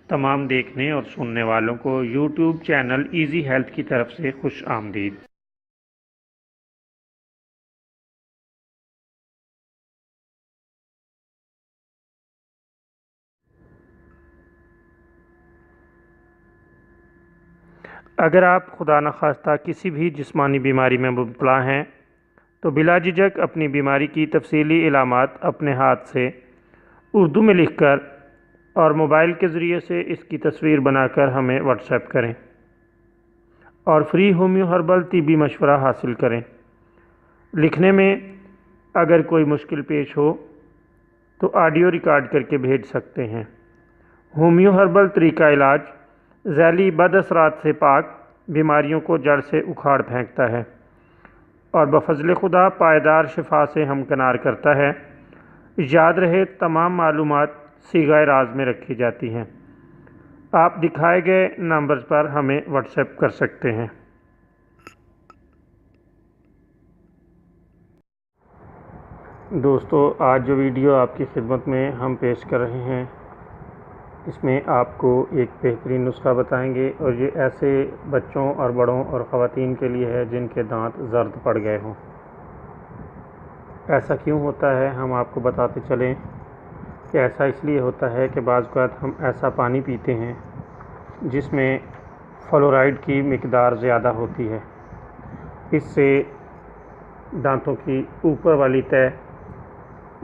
तमाम देखने और सुनने वालों को यूट्यूब चैनल इजी हेल्थ की तरफ से खुश आमदीद। अगर आप खुदा न खास्ता किसी भी जिस्मानी बीमारी में मुब्तला हैं तो बिला झिझक अपनी बीमारी की तफसीली इलामात अपने हाथ से उर्दू में लिखकर और मोबाइल के ज़रिए से इसकी तस्वीर बनाकर हमें व्हाट्सएप करें और फ्री होम्यो हर्बल तिब्बी मशवरा हासिल करें। लिखने में अगर कोई मुश्किल पेश हो तो ऑडियो रिकॉर्ड करके भेज सकते हैं। होम्यो हर्बल तरीका इलाज ज़ैली बदअसरात से पाक बीमारियों को जड़ से उखाड़ फेंकता है और बफज़ल खुदा पायदार शिफा से हमकनार करता है। याद रहे, तमाम मालूमात सीगा राज में रखी जाती हैं। आप दिखाए गए नंबर पर हमें व्हाट्सएप कर सकते हैं। दोस्तों, आज जो वीडियो आपकी खिदमत में हम पेश कर रहे हैं, इसमें आपको एक बेहतरीन नुस्खा बताएंगे और ये ऐसे बच्चों और बड़ों और ख़वातीन के लिए है जिनके दांत ज़र्द पड़ गए हों। ऐसा क्यों होता है, हम आपको बताते चलें कि ऐसा इसलिए होता है कि बाज़ औक़ात हम ऐसा पानी पीते हैं जिसमें फ्लोराइड की मिक़दार ज़्यादा होती है। इससे दांतों की ऊपर वाली तह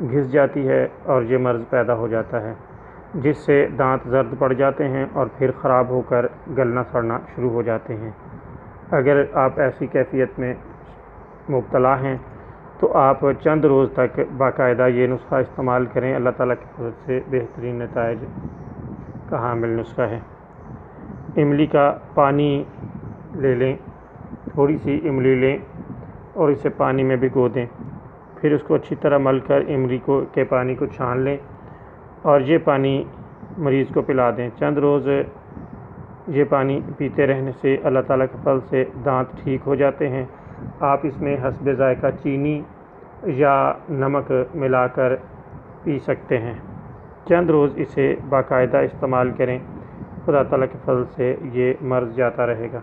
घिस जाती है और ये मर्ज़ पैदा हो जाता है, जिससे दांत ज़र्द पड़ जाते हैं और फिर ख़राब होकर गलना सड़ना शुरू हो जाते हैं। अगर आप ऐसी कैफियत में मुब्तला हैं तो आप चंद रोज़ तक बाकायदा ये नुस्खा इस्तेमाल करें। अल्लाह ताला की तरफ से बेहतरीन नताइज का हामिल नुस्खा है। इमली का पानी ले लें, थोड़ी सी इमली लें और इसे पानी में भिगो दें। फिर उसको अच्छी तरह मल कर इमली के पानी को छान लें और ये पानी मरीज़ को पिला दें। चंद रोज़ ये पानी पीते रहने से अल्लाह ताला के फल से दांत ठीक हो जाते हैं। आप इसमें हस्बे ज़ायक़ा चीनी या नमक मिलाकर पी सकते हैं। चंद रोज़ इसे बाकायदा इस्तेमाल करें, खुदा ताला के फल से ये मर्ज़ जाता रहेगा।